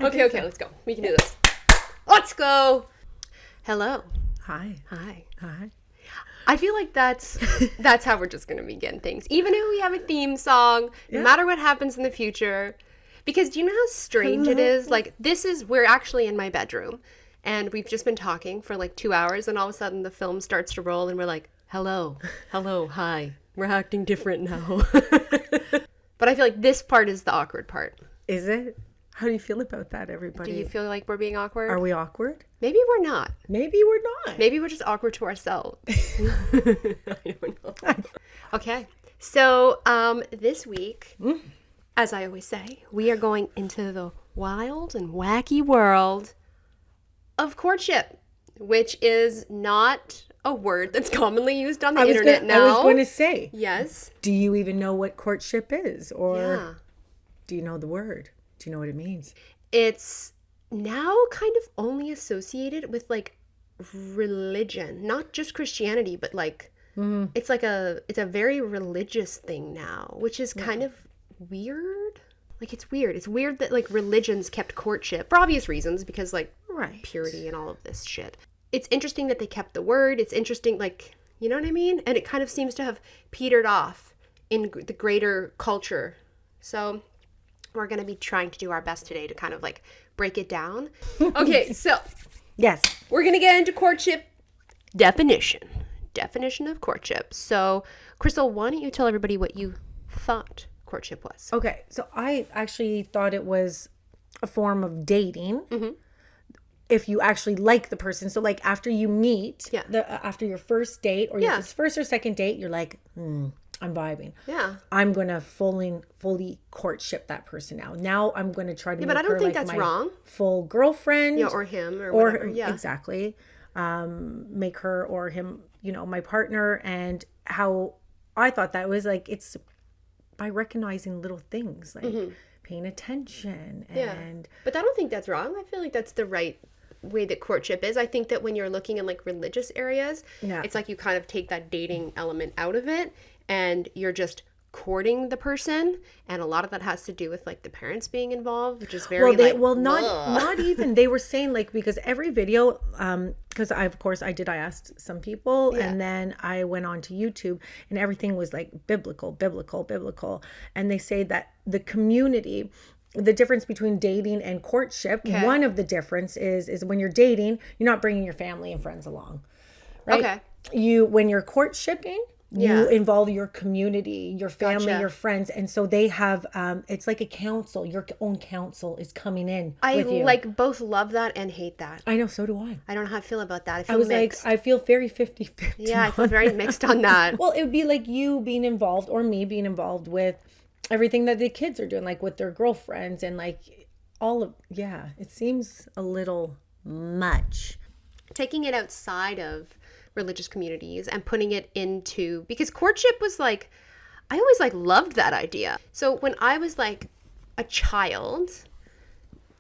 Okay, let's go. We can do this. Let's go. Hello. Hi. Hi. Hi. I feel like that's how we're just going to begin things. Even if we have a theme song, no matter what happens in the future. Because do you know how strange it is? Like, we're actually in my bedroom. And we've just been talking for like 2 hours. And all of a sudden the film starts to roll. And we're like, hello, hi. We're acting different now. But I feel like this part is the awkward part. Is it? How do you feel about that, everybody? Do you feel like we're being awkward? Are we awkward? Maybe we're not. Maybe we're not. Maybe we're just awkward to ourselves. I don't know. Okay. So this week, as I always say, we are going into the wild and wacky world of courtship, which is not a word that's commonly used on the internet now. I was going to say. Yes. Do you even know what courtship is? Or Yeah. do you know the word? Do you know what it means? It's now kind of only associated with like religion, not just Christianity, but like it's a very religious thing now, which is kind of weird. Like it's weird. It's weird that like religions kept courtship for obvious reasons because like purity and all of this shit. It's interesting that they kept the word. It's interesting, like, you know what I mean? And it kind of seems to have petered off in the greater culture. So we're going to be trying to do our best today to kind of like break it down. Okay, so Yes. we're going to get into courtship definition of courtship. So Crystal, why don't you tell everybody what you thought courtship was? Okay. So I actually thought it was a form of dating. If you actually like the person. So like after you meet, after your first date or your first or second date, you're like, I'm vibing. Yeah. I'm going to fully courtship that person now. Now I'm going to try to make but I don't her think like that's my wrong. full girlfriend. Yeah, or him or whatever. Yeah. Exactly. Make her or him, my partner. And how I thought that was like, it's by recognizing little things like paying attention. And But I don't think that's wrong. I feel like that's the right way that courtship is. I think that when you're looking in like religious areas, it's like you kind of take that dating element out of it and you're just courting the person, and a lot of that has to do with like the parents being involved, which is very not even. They were saying like, because every video, because I asked some people, and then I went on to YouTube, and everything was like biblical, and they say that the community, the difference between dating and courtship, one of the difference is when you're dating, you're not bringing your family and friends along, right? When you're courtshiping, you involve your community, your family, your friends. And so they have, it's like a council. Your own council is coming in with you. I both love that and hate that. I know, so do I. I don't know how I feel about that. I feel mixed. I feel very 50-50. Yeah, I feel very mixed on that. Well, it would be like you being involved or me being involved with everything that the kids are doing, like with their girlfriends and like it seems a little much. Taking it outside of religious communities and putting it into, because courtship was like, I always like loved that idea. So when I was like a child,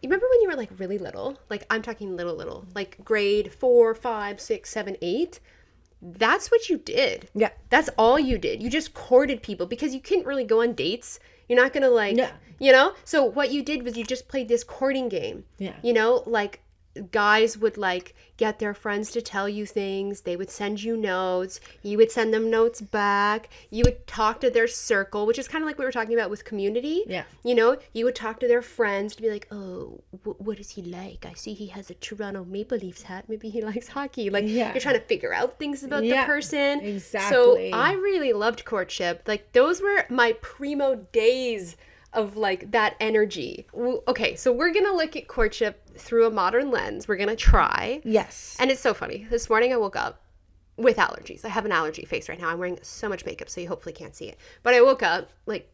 you remember when you were like really little, like I'm talking little, like grade 4, 5, 6, 7, 8, that's what you did. Yeah. That's all you did. You just courted people because you couldn't really go on dates. You're not going to like, so what you did was you just played this courting game. Yeah. Like guys would like get their friends to tell you things. They would send you notes. You would send them notes back. You would talk to their circle, which is kind of like what we were talking about with community. Yeah. You would talk to their friends to be like, oh, what is he like? I see he has a Toronto Maple Leafs hat. Maybe he likes hockey. Like you're trying to figure out things about the person. Exactly. So I really loved courtship. Like those were my primo days of like that energy. Okay, so we're gonna look at courtship through a modern lens. We're gonna try. Yes. And it's so funny. This morning I woke up with allergies. I have an allergy face right now. I'm wearing so much makeup, so you hopefully can't see it. But I woke up, like,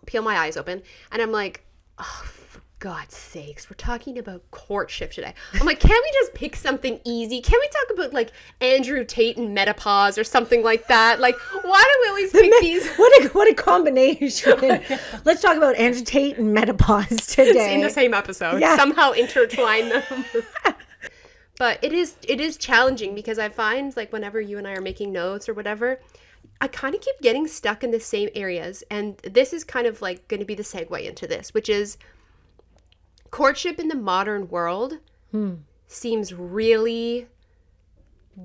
peel my eyes open, and I'm like, oh, for God's sakes, we're talking about courtship today. I'm like, can't we just pick something easy? Can't we talk about like Andrew Tate and menopause or something like that? Like, why do we always pick these? What a combination. Let's talk about Andrew Tate and menopause today. In the same episode. Yeah. Somehow intertwine them. But it is challenging because I find like whenever you and I are making notes or whatever, I kind of keep getting stuck in the same areas. And this is kind of like going to be the segue into this, which is Courtship in the modern world seems really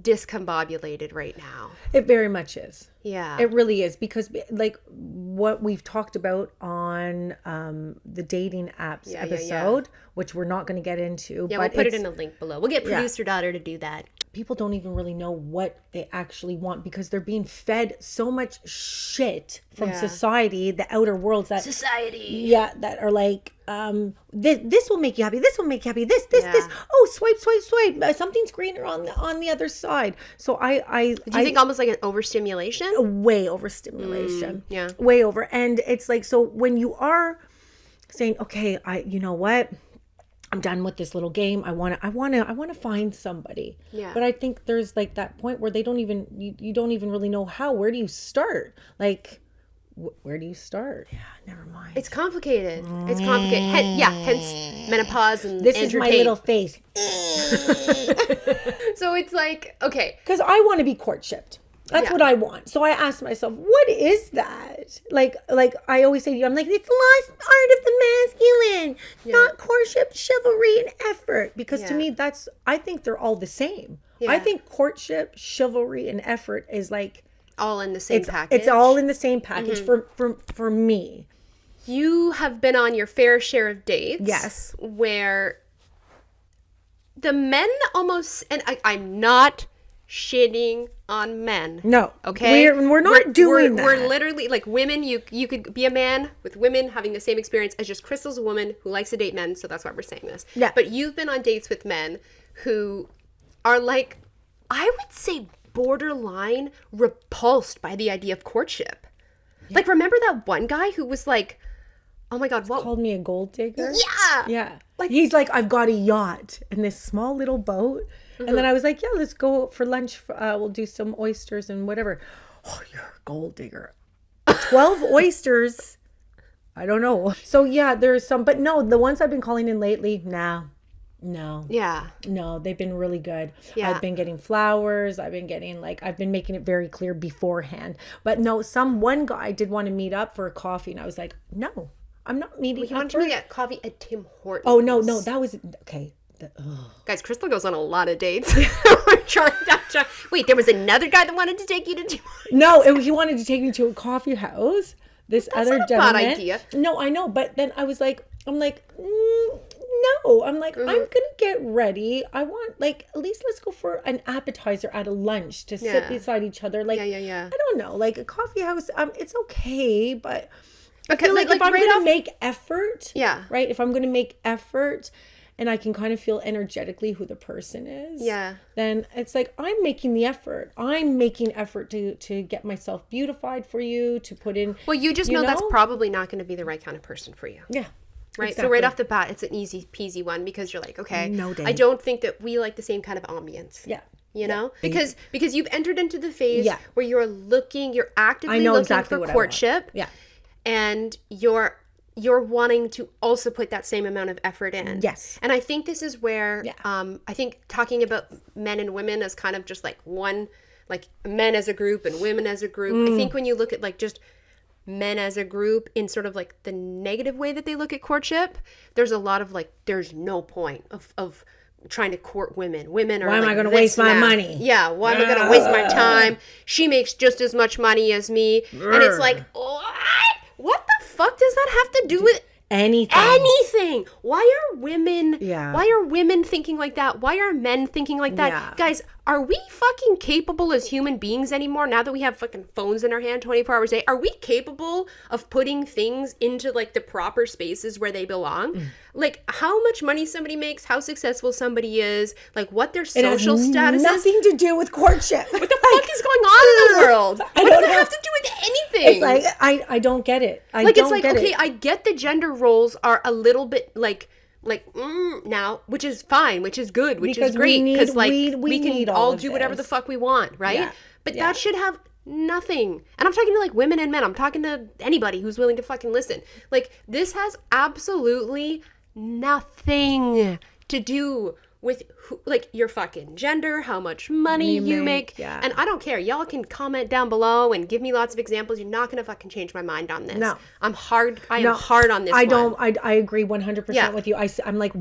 discombobulated right now. It very much is. Yeah. It really is, because like what we've talked about on the dating apps episode, which we're not going to get into. Yeah, but we'll put it in a link below. We'll get producer daughter to do that. People don't even really know what they actually want, because they're being fed so much shit from society, the outer worlds that that are like, this will make you happy, this will make you happy, this, oh, swipe, something's greener on the other side. So I do you think almost like an overstimulation? Way overstimulation. Yeah. Way over. And it's like, so when you are saying, okay, you know what, I'm done with this little game. I want to find somebody. Yeah. But I think there's like that point where they don't even, you don't even really know how. Where do you start? Like, where do you start? Yeah, never mind. It's complicated. It's complicated. Hence menopause and this is my little face. So it's like, okay. Because I want to be courtshipped. That's what I want. So I asked myself, what is that? Like I always say to you, I'm like, it's the lost art of the masculine, not courtship, chivalry, and effort. Because to me, I think they're all the same. Yeah. I think courtship, chivalry, and effort is like all in the same package. It's all in the same package for me. You have been on your fair share of dates. Yes. Where the men almost, and I'm not shitting on men. No. Okay? We're not doing that. We're literally, like, women, you could be a man with women having the same experience as just Crystal's a woman who likes to date men, so that's why we're saying this. Yeah. But you've been on dates with men who are like, I would say borderline repulsed by the idea of courtship. Yeah. Like, remember that one guy who was like, oh my God, what? Called me a gold digger? Yeah. Yeah. Like, he's like, I've got a yacht and this small little boat. And then I was like, yeah, let's go for lunch. We'll do some oysters and whatever. Oh, you're a gold digger. 12 oysters. I don't know. So yeah, there's some, but no, the ones I've been calling in lately, no. Yeah. No, they've been really good. Yeah. I've been getting flowers. I've been making it very clear beforehand. But no, one guy did want to meet up for a coffee. And I was like, no, I'm not meeting up. You wanted to get coffee at Tim Hortons. Oh, no, that was, okay. Guys, Crystal goes on a lot of dates. Wait, there was another guy that wanted to take you to Tim Hortons? No, he wanted to take me to a coffee house. That's other not a gentleman. bad idea. No, I know, but then I'm like, no. I'm like, I'm gonna get ready. I want, like, at least let's go for an appetizer at a lunch to sit beside each other. Like, yeah. I don't know, like a coffee house. It's okay, but I Okay, feel like if I'm right gonna off- make effort, Yeah. right. If I'm gonna make effort, and I can kind of feel energetically who the person is. Yeah. Then it's like, I'm making the effort. I'm making effort to get myself beautified for you, to put in. Well, you just know that's probably not going to be the right kind of person for you. Yeah. Right. Exactly. So right off the bat, it's an easy peasy one, because you're like, okay, No, Dave. I don't think that we like the same kind of ambience. Yeah. You know, because you've entered into the phase Yeah. where you're actively looking exactly for what I courtship. Yeah. And you're wanting to also put that same amount of effort in. Yes. And I think this is where, I think talking about men and women as kind of just like one, like men as a group and women as a group. I think when you look at like just men as a group in sort of like the negative way that they look at courtship, there's a lot of like, there's no point of trying to court women. Women are Why am like, I going to this waste my now. money? Yeah. Why am I going to waste my time? She makes just as much money as me. And it's like, what the fuck does that have to do with anything? Why are women thinking like that? Why are men thinking like that? Yeah. Guys, are we fucking capable as human beings anymore now that we have fucking phones in our hand 24 hours a day? Are we capable of putting things into like the proper spaces where they belong? Like how much money somebody makes, how successful somebody is, like what their social status is. Nothing to do with courtship. What the fuck is going on in the world? What does it have to do with anything? It's like, I don't get it. It's like, okay, I get the gender roles are a little bit now, which is fine, which is good, which is great, because like we can all do whatever the fuck we want, right? Yeah. But that should have nothing. And I'm talking to like women and men. I'm talking to anybody who's willing to fucking listen. Like this has absolutely nothing to do with who, like your fucking gender, how much money you make. Yeah. And I don't care. Y'all can comment down below and give me lots of examples. You're not going to fucking change my mind on this. No. I am hard on this I agree 100% Yeah. with you. I'm like,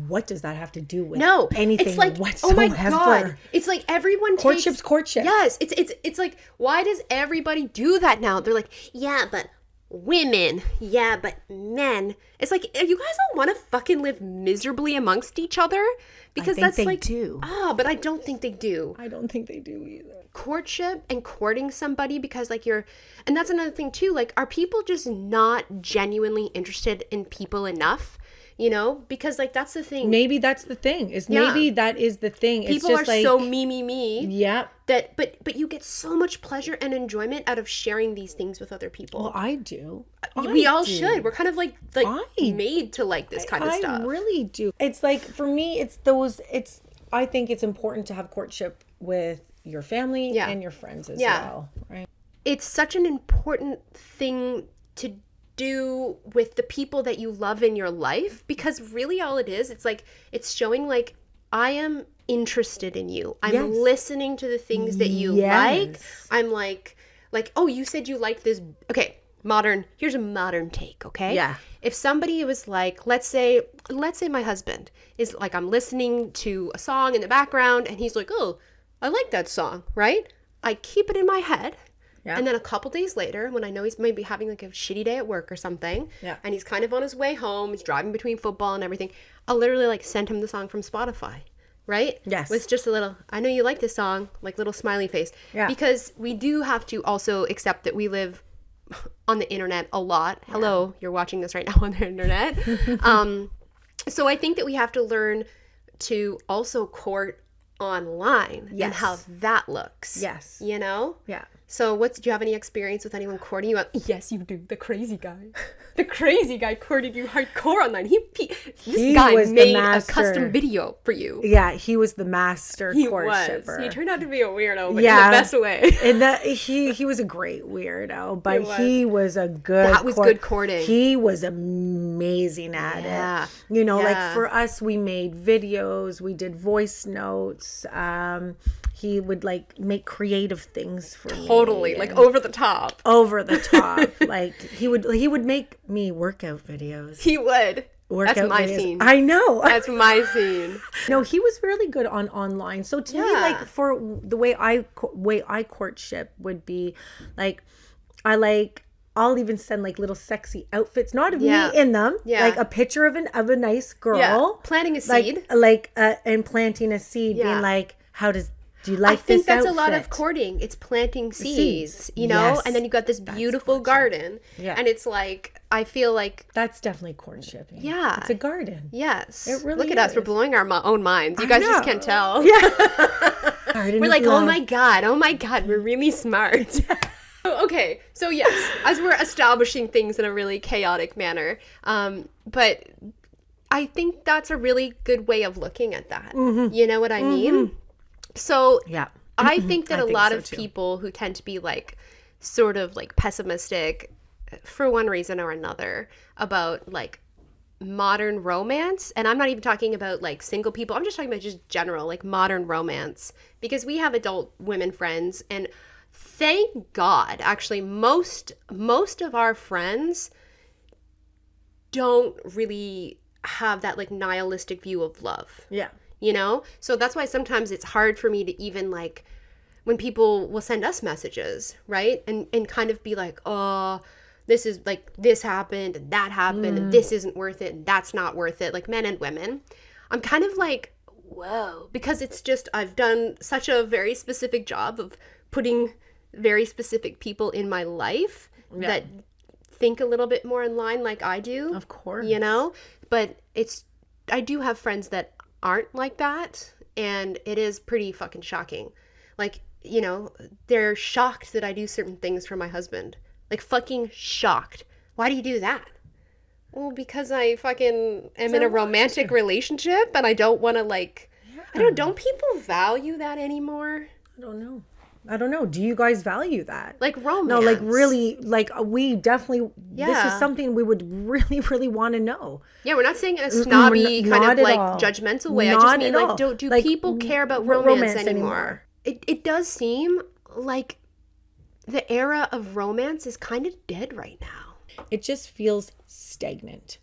what does that have to do with No, anything it's like, whatsoever? oh my God. It's like everyone Courtship's courtship. Yes. It's like, why does everybody do that now? They're like, yeah, but women. Yeah, but men. It's like, you guys all want to fucking live miserably amongst each other? Because I think that's they like, do. but I don't think they do. I don't think they do either. Courtship and courting somebody because like and that's another thing too, like are people just not genuinely interested in people enough, you know, because like that's the thing, Maybe that's the thing maybe that is the thing. people it's just are like, so me yeah, that but you get so much pleasure and enjoyment out of sharing these things with other people. well, I do. We all should. We're kind of like made to like this kind of stuff. I really do. It's like, for me, I think it's important to have courtship with your family and your friends as well, right? It's such an important thing to do with the people that you love in your life, because really all it is, it's like, it's showing like, I am interested in you. I'm listening to the things that you like. I'm like, oh, you said you like this. Okay. Here's a modern take. Okay. Yeah. If somebody was like, let's say my husband is like, I'm listening to a song in the background and he's like, oh, I like that song. Right. I keep it in my head. Yeah. And then a couple days later, when I know he's maybe having like a shitty day at work or something, and he's kind of on his way home, he's driving between football and everything, I'll literally like send him the song from Spotify, right? Yes. With just a little, I know you like this song, like little smiley face. Yeah. Because we do have to also accept that we live on the internet a lot. Hello, you're watching this right now on the internet. So I think that we have to learn to also court online and how that looks. Yes. You know? Yeah. So do you have any experience with anyone courting you? Yes, you do. The crazy guy. The crazy guy courted you hardcore online. This guy made a custom video for you. Yeah, he was the master courtshipper. He turned out to be a weirdo, but in the best way. And he was a great weirdo, but he was a good That was good courting. He was amazing at it. You know, like for us, we made videos, we did voice notes. He would like make creative things for me. Totally, like over the top. Like he would make me workout videos. He would. That's my scene. I know. That's my scene. No, he was really good on online. So to me, like for the way I courtship would be like, I'll even send like little sexy outfits, not of me in them, like a picture of a nice girl, planting a seed, and planting a seed, being like, do you like this I think that's outfit? A lot of courting. It's planting seeds, you know? And then you got this beautiful garden. Yeah. And it's like, I feel like... That's definitely courtship. Yeah. It's a garden. Yes. It really Look at us. We're blowing our own minds. You guys just can't tell. Yeah. We're like, oh my God, we're really smart. Okay. So yes, as we're establishing things in a really chaotic manner, but I think that's a really good way of looking at that. Mm-hmm. You know what I mean? So I think that a lot of people who tend to be like sort of like pessimistic for one reason or another about like modern romance, and I'm not even talking about like single people, I'm just talking about just general like modern romance, because we have adult women friends, and thank God actually most of our friends don't really have that like nihilistic view of love. Yeah. You know? So that's why sometimes it's hard for me to even like, when people will send us messages, right? And kind of be like, oh, this is like, this happened and that happened and this isn't worth it and that's not worth it, like men and women. I'm kind of like, whoa, because it's just, I've done such a very specific job of putting very specific people in my life that think a little bit more in line like I do. Of course. You know? But I do have friends that aren't like that, and it is pretty fucking shocking. Like, you know, they're shocked that I do certain things for my husband. Like, fucking shocked. Why do you do that? Well, because I fucking am in a romantic relationship and I don't want to like, I don't know, don't people value that anymore? I don't know. I don't know. Do you guys value that? Like romance. No, like really, like we definitely, this Yeah. is something we would really, really want to know. Yeah, we're not saying it in a snobby kind Not of at like all. judgmental way. I Not just mean at like, all. do Like, people care about romance anymore? It does seem like the era of romance is kind of dead right now. It just feels stagnant.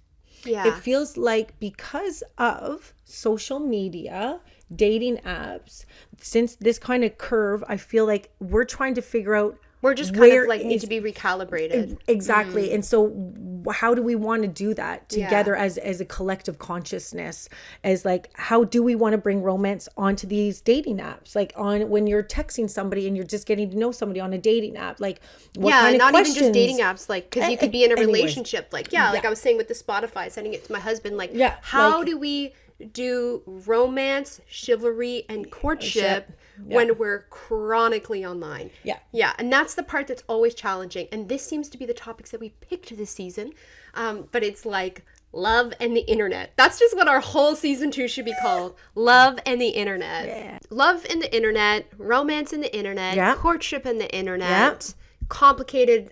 Yeah. It feels like because of social media, dating apps, since this kind of curve, I feel like we're trying to figure out We're just kind of like need to be recalibrated. Exactly. And so how do we want to do that together as a collective consciousness? As like, how do we want to bring romance onto these dating apps? Like on when you're texting somebody and you're just getting to know somebody on a dating app, like what kind of not questions? even just dating apps, like because you could be in a Anyways. relationship. Like like I was saying with the Spotify, sending it to my husband. Like how do we do romance, chivalry, and courtship when we're chronically online? Yeah. And that's the part that's always challenging. And this seems to be the topics that we picked this season. But it's like love and the internet. That's just what our whole season 2 should be called. Love and the internet. Yeah. Love and the internet, romance and the internet, courtship and the internet. Complicated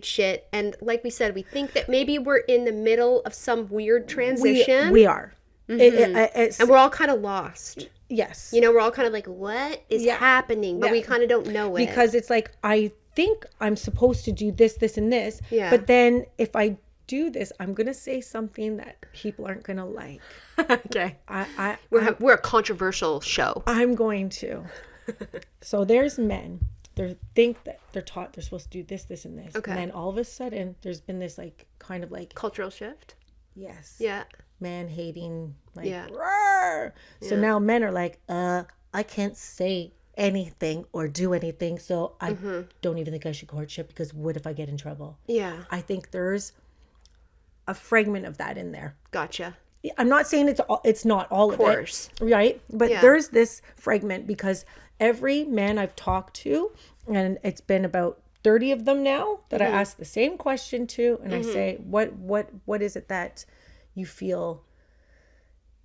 shit. And like we said, we think that maybe we're in the middle of some weird transition. We are. And we're all kind of lost. Yes. You know, we're all kind of like, what is happening? But we kind of don't know it. Because it's like, I think I'm supposed to do this, this, and this. Yeah. But then if I do this, I'm going to say something that people aren't going to like. Okay. We're a controversial show. I'm going to. So there's men. They think that they're taught they're supposed to do this, this, and this. Okay. And then all of a sudden, there's been this like kind of like Cultural shift? yes, Yeah. man hating, like Yeah. roar. So now men are like, I can't say anything or do anything, so I don't even think I should courtship because what if I get in trouble? Yeah. I think there's a fragment of that in there. Gotcha. I'm not saying it's not all of course. it, right? But there's this fragment because every man I've talked to, and it's been about 30 of them now that I ask the same question to, and I say, what is it that you feel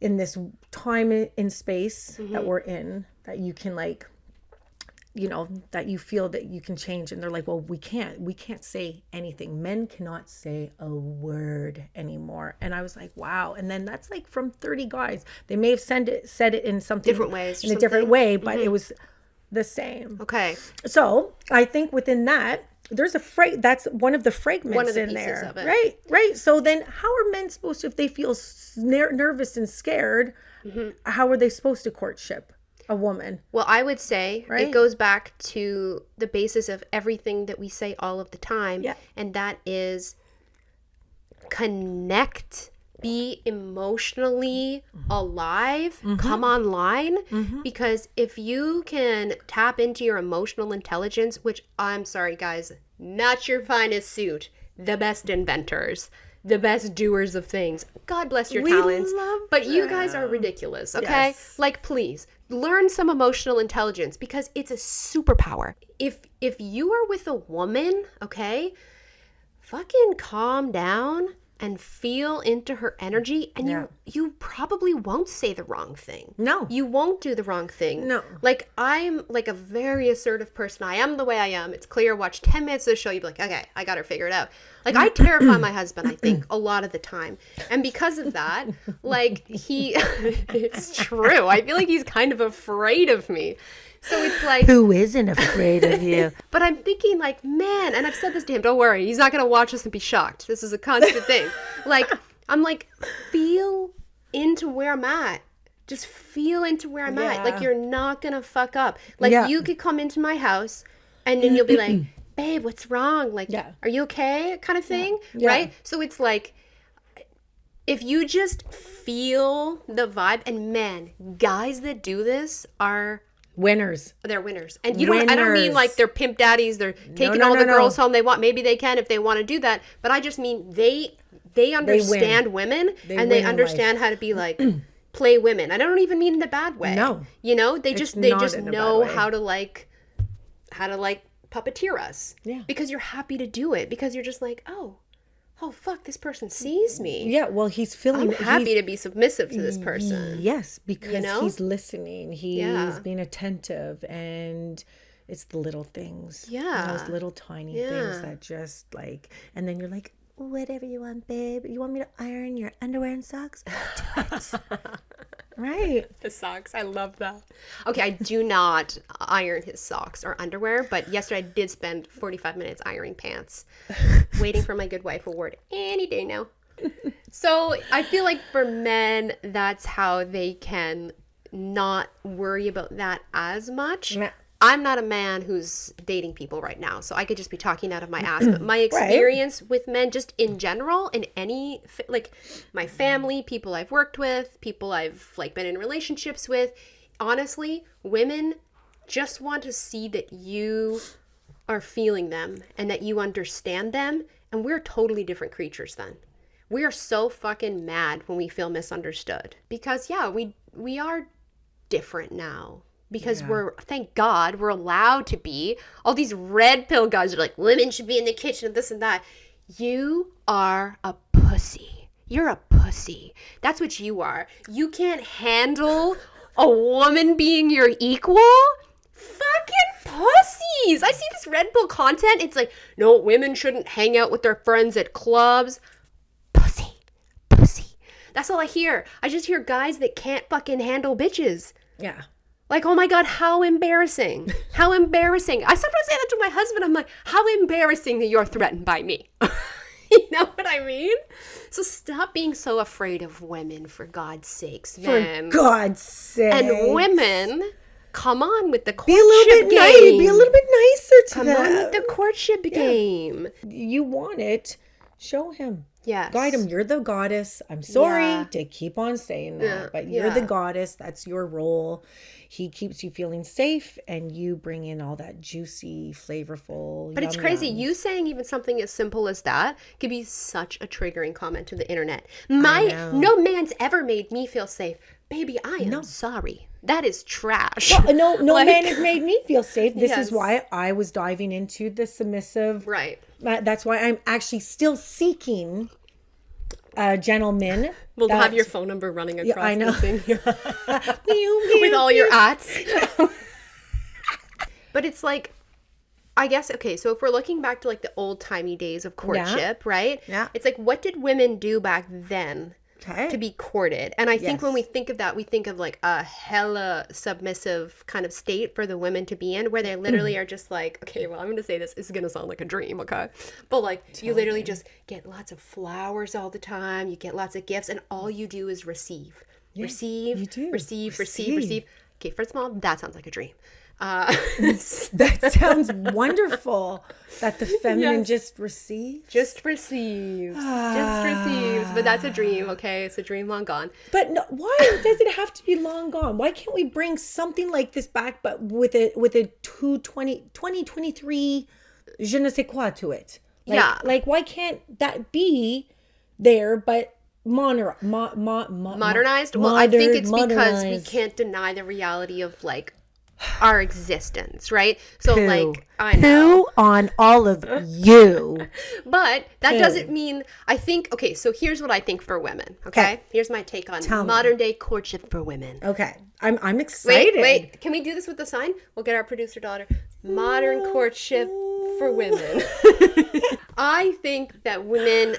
in this time in space that we're in that you can like, you know, that you feel that you can change? And they're like, well, we can't say anything. Men cannot say a word anymore. And I was like, wow. And then that's like from 30 guys. They may have said it in something Different ways or in a different way, but it was the same. Okay. So I think within that, there's that's one of the fragments in there. Of it. Right. So then how are men supposed to, if they feel nervous and scared, how are they supposed to courtship a woman? Well, I would say it goes back to the basis of everything that we say all of the time. Yeah. And that is connect, be emotionally alive, come online. Because if you can tap into your emotional intelligence, which I'm sorry, guys, not your finest suit, the best inventors, the best doers of things. God bless your talents. But you guys are ridiculous, okay? Yes. Like, please, learn some emotional intelligence because it's a superpower. If you are with a woman, okay, fucking calm down and feel into her energy, and you probably won't say the wrong thing. No. You won't do the wrong thing. No. Like, I'm like a very assertive person. I am the way I am. It's clear. Watch 10 minutes of the show. You'll be like, okay, I got her figured out. Like, I terrify my husband, I think, a lot of the time. And because of that, like, it's true. I feel like he's kind of afraid of me. So it's like, who isn't afraid of you? But I'm thinking like, man, and I've said this to him, don't worry, he's not going to watch this and be shocked. This is a constant thing. Like, I'm like, feel into where I'm at. Just feel into where I'm at. Like, you're not going to fuck up. Like, you could come into my house and then you'll be like, babe, what's wrong? Like, are you okay? Kind of thing. Right? So it's like, if you just feel the vibe, and man, guys that do this are winners. They're winners. And you don't, I don't mean like they're pimp daddies, they're taking all the girls home they want. Maybe they can if they want to do that. But I just mean they understand women and they understand how to be like play women. I don't even mean in a bad way. No. You know, they just know how to puppeteer us. Yeah. Because you're happy to do it. Because you're just like, oh, oh fuck, this person sees me. Yeah, well, he's feeling. I'm happy to be submissive to this person. Yes, because You know? he's listening. He's Yeah. being attentive, and it's the little things. Yeah. Those little tiny Yeah. things that just like, and then you're like, whatever you want, babe. You want me to iron your underwear and socks? Do it. Right. The socks. I love that. Okay, I do not iron his socks or underwear, but yesterday I did spend 45 minutes ironing pants, waiting for my good wife award any day now. So I feel like for men, that's how they can not worry about that as much. Nah. I'm not a man who's dating people right now, so I could just be talking out of my ass. But my experience with men, just in general, in any, like my family, people I've worked with, people I've like been in relationships with, honestly, women just want to see that you are feeling them and that you understand them. And we're totally different creatures then. We are so fucking mad when we feel misunderstood because, yeah, we are different now. Because we're, thank God, we're allowed to be. All these red pill guys are like, women should be in the kitchen and this and that. You are a pussy. You're a pussy. That's what you are. You can't handle a woman being your equal? Fucking pussies. I see this red pill content. It's like, no, women shouldn't hang out with their friends at clubs. Pussy. Pussy. That's all I hear. I just hear guys that can't fucking handle bitches. Yeah. Like, oh my God, how embarrassing. How embarrassing. I sometimes say that to my husband. I'm like, how embarrassing that you're threatened by me. You know what I mean? So stop being so afraid of women, for God's sakes, man. For God's sake. And women, come on with the Be a little courtship bit game. nice. Be a little bit nicer to Come them. on with the courtship game. You want it, show him. Yes. Guide him. You're the goddess. I'm sorry Yeah. to keep on saying that, Yeah. but you're Yeah. the goddess. That's your role. He keeps you feeling safe, and you bring in all that juicy, flavorful. But it's crazy. You saying even something as simple as that could be such a triggering comment to the internet. No man's ever made me feel safe. Baby, I am sorry. That is trash. Well, no Like- man has made me feel safe. This Yes. is why I was diving into the submissive. Right. That's why I'm actually still seeking a gentleman. We'll have your phone number running across I know. the thing with all your ats. But it's like, I guess, okay, so if we're looking back to like the old timey days of courtship, right? Yeah. It's like, what did women do back then Okay. to be courted? And I think when Yes. we think of that, we think of like a hella submissive kind of state for the women to be in, where they literally are just like, okay, well, I'm going to say this is going to sound like a dream, okay? But like, you literally just get lots of flowers all the time, you get lots of gifts, and all you do is receive. Receive, you do. receive. Receive. Okay, first of all, that sounds like a dream. That sounds wonderful. That the feminine Yes. just receives. Just receives. Just receives. But that's a dream, okay? It's a dream long gone. But no, why does it have to be long gone? Why can't we bring something like this back, but with a 2023 je ne sais quoi to it? Like, Yeah. Like, why can't that be there, but Modernized? Well, I think it's because we modernized. can't deny the reality of like our existence, right? So Poo. like, I know. Poo on all of you. But that Poo. doesn't mean, I think, okay, so here's what I think for women, okay? Okay. Here's my take on Tell me. modern day courtship for women. Okay, I'm excited. Wait, can we do this with the sign? We'll get our producer daughter. Modern courtship for women. I think that women,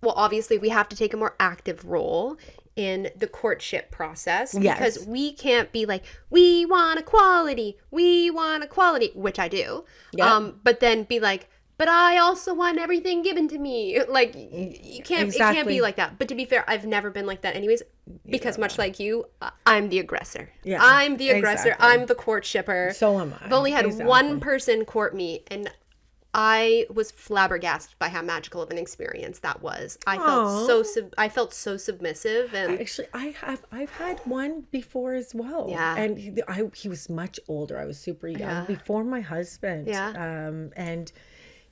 well, obviously we have to take a more active role in the courtship process, Yes. because we can't be like, we want equality, which I do. Yeah. But then be like, but I also want everything given to me. Like, you can't, it can't Exactly. be like that. But to be fair, I've never been like that anyways, because much like you, I'm the aggressor. Yeah, I'm the aggressor. exactly. I'm the court shipper. So am I. I've only had Exactly. one person court me, and I was flabbergasted by how magical of an experience that was. I felt so submissive, and Actually, I've had one before as well. Yeah. And he was much older. I was super young before my husband. Yeah. And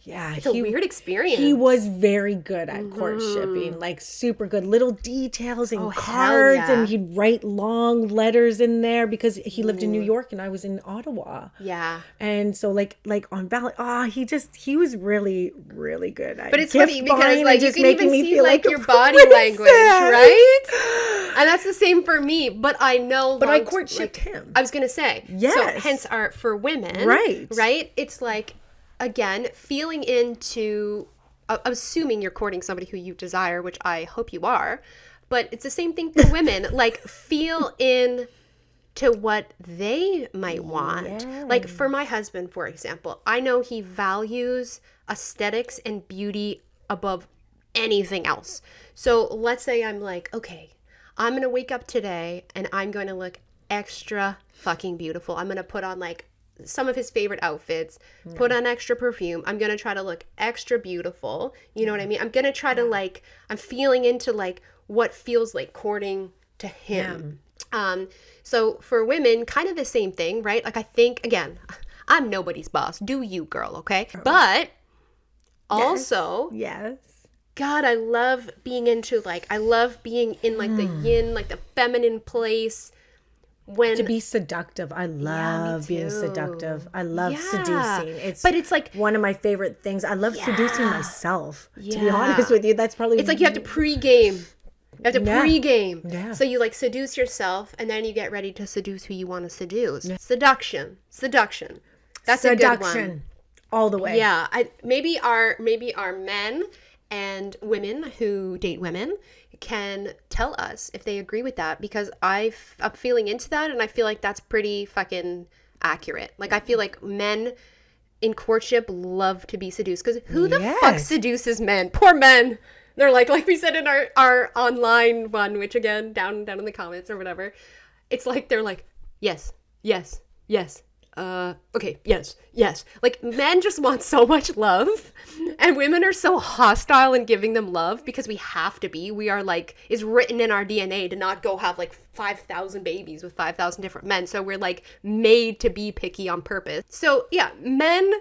Yeah, it's a weird experience. He was very good at courtshipping, like super good. Little details and hell cards, yeah. and he'd write long letters in there because he lived in New York and I was in Ottawa. Yeah. And so like on Valley, he was really, really good at But it's gift funny because buying like and you just can making even me see feel like a your body princess. language, right? And that's the same for me. But I know. But I courtshipped him. I was gonna say. Yes. So hence for women. Right. Right. It's like, again, feeling into. I'm assuming you're courting somebody who you desire, which I hope you are. But it's the same thing for women. Like, feel in to what they might want. Yes. Like, for my husband, for example, I know he values aesthetics and beauty above anything else. So let's say I'm like, okay, I'm going to wake up today and I'm going to look extra fucking beautiful. I'm going to put on like some of his favorite outfits, put on extra perfume. I'm going to try to look extra beautiful. You know what I mean? I'm going to try to like, I'm feeling into like what feels like courting to him. So for women, kind of the same thing, right? Like I think, again, I'm nobody's boss. Do you, girl, okay? But also, yes. God, I love being into like, I love being in like the yin, like the feminine place. When To be seductive. I love being too. seductive. I love seducing. But it's like one of my favorite things. I love seducing myself. To be Yeah. honest with you, that's probably it's like you have to pregame. You have to Yeah. pregame. Yeah. So you like seduce yourself and then you get ready to seduce who you want to seduce. Seduction. That's a good one. all the way. Yeah, maybe our men and women who date women can tell us if they agree with that, because I'm feeling into that and I feel like that's pretty fucking accurate. Like I feel like men in courtship love to be seduced, because who the fuck seduces men? Poor men. They're like we said in our online one, which again down in the comments or whatever, it's like they're like yes. Okay, yes. Like, men just want so much love, and women are so hostile in giving them love because we have to be. We are like, it's written in our DNA to not go have like 5,000 babies with 5,000 different men. So we're like made to be picky on purpose. So yeah, men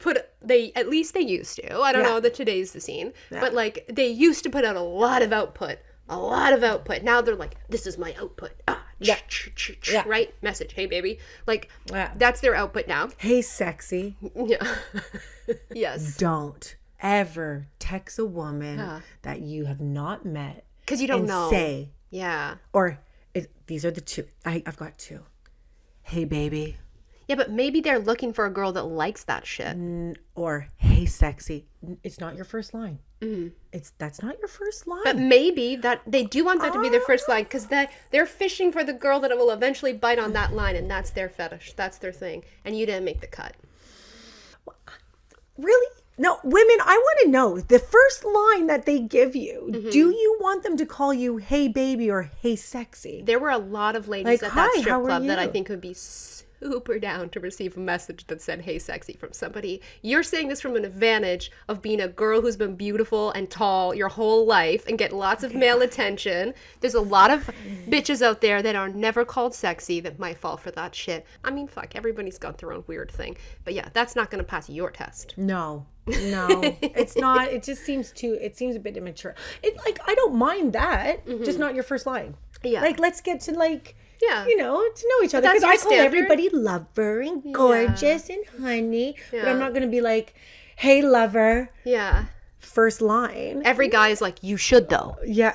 at least they used to. I don't know that today's the scene, but like they used to put out a lot of output. Now they're like, this is my output. Right? Message. Hey, baby. Like, that's their output now. Hey, sexy. Yeah. Yes. Don't ever text a woman that you have not met. Because you don't know. Say. Yeah. Or these are the two. I've got two. Hey, baby. Yeah, but maybe they're looking for a girl that likes that shit. Or, hey, sexy. It's not your first line. That's not your first line. But maybe that they do want that to be their first line, because they're fishing for the girl that will eventually bite on that line, and that's their fetish. That's their thing. And you didn't make the cut. Really? No, women, I want to know the first line that they give you. Do you want them to call you hey baby or hey sexy? There were a lot of ladies at that strip club that I think would be super down to receive a message that said hey sexy from somebody. You're saying this from an advantage of being a girl who's been beautiful and tall your whole life and get lots of male attention. There's a lot of bitches out there that are never called sexy that might fall for that shit. I mean, fuck, everybody's got their own weird thing. But yeah, that's not going to pass your test. No, it's not. It just seems a bit immature. I don't mind that, just not your first line. Yeah. Like, let's get to like, yeah, to know each other. Because I call everybody lover and gorgeous and honey. Yeah. But I'm not going to be like, hey, lover. Yeah. First line. Every guy is like, you should though. Yeah.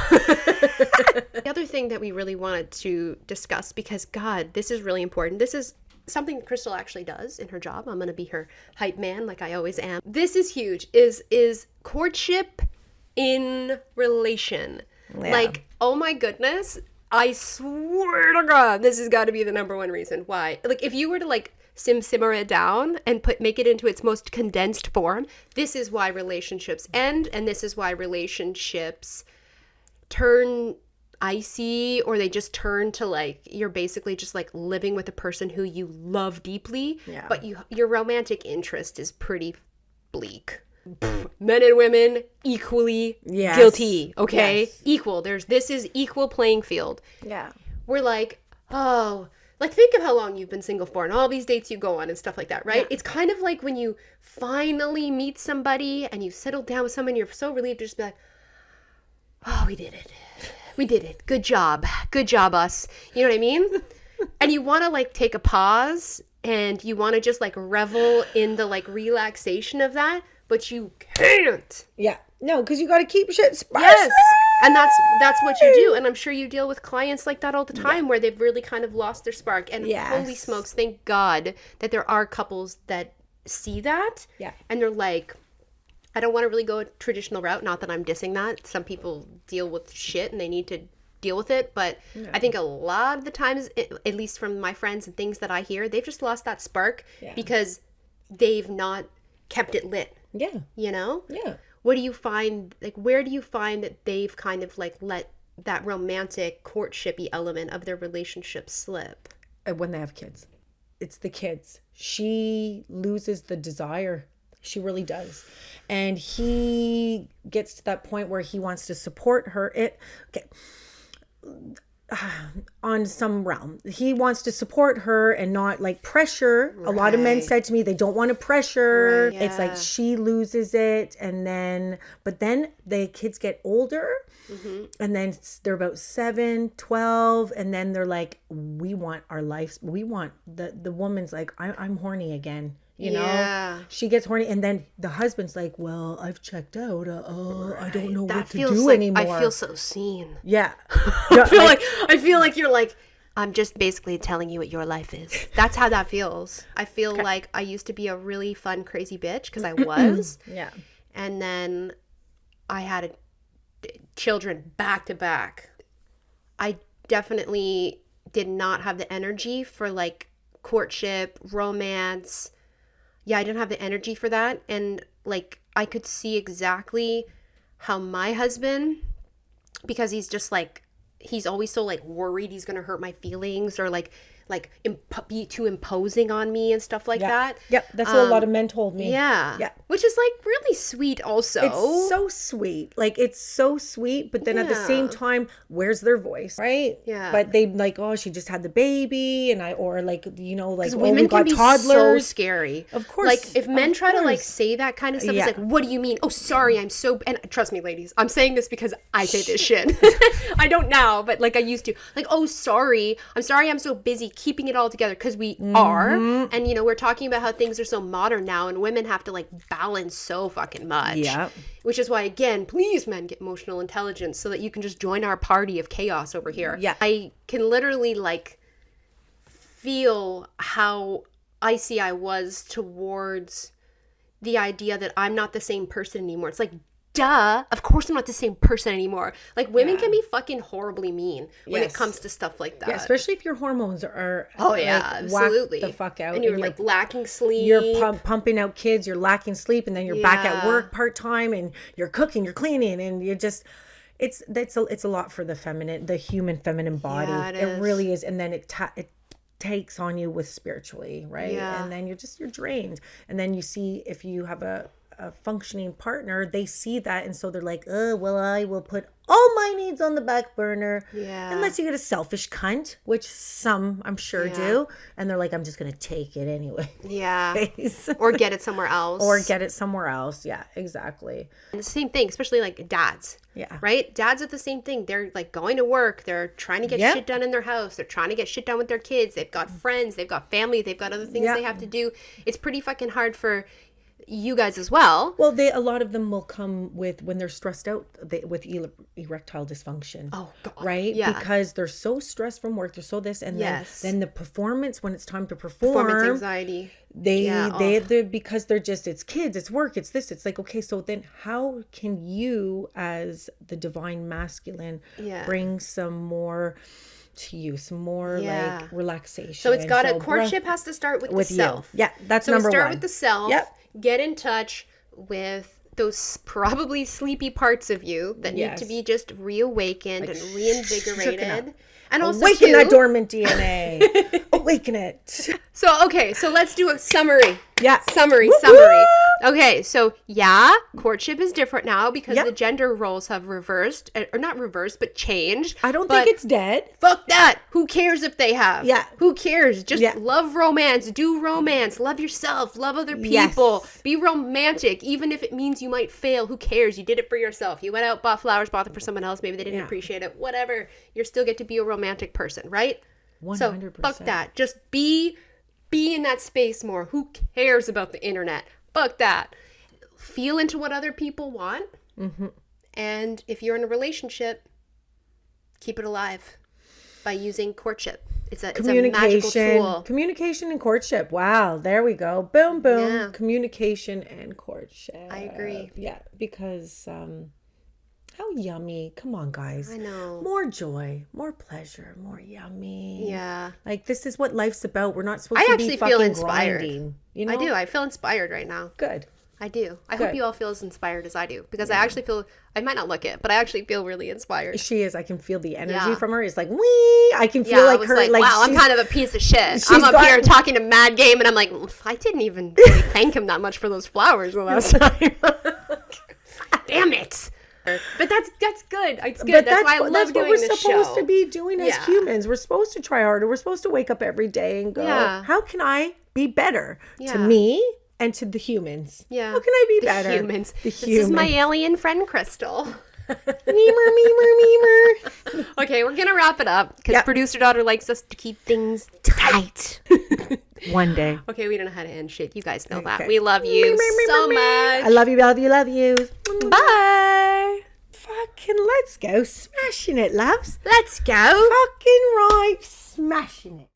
The other thing that we really wanted to discuss, because God, this is really important. This is something Crystal actually does in her job. I'm going to be her hype man like I always am. This is huge, is courtship in relation. Yeah. Like, oh my goodness. I swear to God, this has got to be the number one reason why. Like, if you were to like simmer it down and make it into its most condensed form, this is why relationships end, and this is why relationships turn icy, or they just turn to like you're basically just like living with a person who you love deeply, but your romantic interest is pretty bleak. Men and women equally guilty, okay? Equal. This is equal playing field. Yeah. We're like, oh, like, think of how long you've been single for and all these dates you go on and stuff like that, right? It's kind of like when you finally meet somebody and you settle down with someone, you're so relieved to just be like, oh, we did it. We did it. Good job. Good job, us. You know what I mean? And you want to, like, take a pause and you want to just, like, revel in the, like, relaxation of that, but you can't. Yeah. No, because you got to keep shit spicy. Yes. And that's what you do. And I'm sure you deal with clients like that all the time where they've really kind of lost their spark. And holy smokes, thank God that there are couples that see that. Yeah. And they're like, I don't want to really go a traditional route. Not that I'm dissing that. Some people deal with shit and they need to deal with it. But I think a lot of the times, at least from my friends and things that I hear, they've just lost that spark because they've not kept it lit. Yeah. You know? Yeah. What do you find, like, where do you find that they've kind of, like, let that romantic courtshipy element of their relationship slip? When they have kids. It's the kids. She loses the desire. She really does. And he gets to that point where he wants to support her. On some realm. He wants to support her and not like pressure. Right. A lot of men said to me they don't want to pressure. Right, it's like she loses it but then the kids get older and then they're about 7, 12 and then they're like, we want our lives. We want the woman's like, I'm horny again. You know, she gets horny and then the husband's like, well, I've checked out. I don't know what to do anymore. I feel so seen. Yeah. I feel like you're like, I'm just basically telling you what your life is. That's how that feels. I feel like I used to be a really fun, crazy bitch because I was. Yeah. And then I had children back to back. I definitely did not have the energy for like courtship, romance. Yeah, I didn't have the energy for that. And like, I could see exactly how my husband, because he's just like, he's always so like worried he's going to hurt my feelings or like be too imposing on me and stuff like that. Yep. That's what a lot of men told me. Yeah. Yeah. Which is like really sweet also. It's so sweet. Like it's so sweet. But then at the same time, where's their voice? Right? Yeah. But they like, oh, she just had the baby. And or like, you know, like, women we got can be toddlers. So scary. Of course. Like if men try to like say that kind of stuff, it's like, what do you mean? Oh, sorry. I'm so, and trust me, ladies, I'm saying this because I say this shit. I don't now, but like I used to. Like, oh, sorry. I'm sorry. I'm so busy keeping it all together. Because we are, and you know, we're talking about how things are so modern now and women have to like balance so fucking much, which is why again, please men, get emotional intelligence so that you can just join our party of chaos over here. I can literally like feel how icy I was towards the idea that I'm not the same person anymore. It's like, duh, of course I'm not the same person anymore. Like women can be fucking horribly mean when it comes to stuff like that. Yeah, especially if your hormones are absolutely the fuck out and you're like lacking sleep. You're pumping out kids, you're lacking sleep, and then you're back at work part-time and you're cooking, you're cleaning, and you're just it's a lot for the human feminine body. It really is. And then it takes on you with spiritually, right? And then you're drained. And then you see if you have a functioning partner, they see that, and so they're like, oh, well, I will put all my needs on the back burner. Unless you get a selfish cunt, which some I'm sure do, and they're like, I'm just gonna take it anyway. Or get it somewhere else. Yeah, exactly. And the same thing, especially like dads. Right? Dads are the same thing. They're like going to work, they're trying to get shit done in their house, they're trying to get shit done with their kids, they've got friends, they've got family, they've got other things they have to do. It's pretty fucking hard for you guys as well. Well, a lot of them will come with, when they're stressed out, with erectile dysfunction. Oh God. Right? Because they're so stressed from work, they're so this, and then the performance, when it's time to performance anxiety. They because they're just, it's kids, it's work, it's this, it's like, okay, so then how can you as the divine masculine bring some more to you, some more like relaxation? So it's got courtship has to start with the self. Yeah, that's number one. So start with the self. Get in touch with those probably sleepy parts of you that need to be just reawakened and reinvigorated. And also awaken that dormant DNA. Awaken it. So let's do a summary. Yeah. Summary. Okay, so yeah, courtship is different now because Yep. the gender roles have reversed, or not reversed, but changed. I don't But think it's dead. fuck that. Who cares if they have? Yeah. Who cares? Just Yeah. love romance, do romance, love yourself, love other people, Yes. be romantic, even if it means you might fail. Who cares? You did it for yourself. You went out, bought flowers, bought them for someone else. Maybe they didn't Yeah. appreciate it. Whatever. You still get to be a romantic person, right? 100%. So fuck that. Just be in that space more. Who cares about the internet? Fuck that. Feel into what other people want. Mm-hmm. And if you're in a relationship, keep it alive by using courtship. It's a magical tool. Communication and courtship. Wow, there we go. Boom, boom. Yeah. Communication and courtship. I agree. Yeah, because how yummy. Come on, guys. I know. More joy, more pleasure, more yummy. Yeah. Like, this is what life's about. We're not supposed I to actually be feel fucking inspired. grinding. You know? I do. I feel inspired right now. Good. I do. I Good. hope you all feel as inspired as I do because I actually feel, I might not look it, but I actually feel really inspired. She is. I can feel the energy Yeah. from her. It's like, wee. I can feel Yeah, I like was her. like, Like, wow, I'm she's- kind of a piece of shit. she's I'm up got- here talking to Mad Game, and I'm like, I didn't even really thank him that much for those flowers the last time. Damn it. But that's good. It's good. But That's why I love that's doing what we're this supposed show. to be doing as Yeah. humans. We're supposed to try harder. We're supposed to wake up every day and go, Yeah. how can I be better to Yeah. me and to the humans? Yeah. How can I be The better? humans. The This is my humans. alien friend, Crystal. Memer. Okay, we're going to wrap it up because Yep. producer daughter likes us to keep things tight. One day. Okay, we don't know how to end shit. You guys know that. Okay. We love you so much. I love you, love you, love you. Bye. Fucking let's go smashing it, loves. Let's go. Fucking right, smashing it.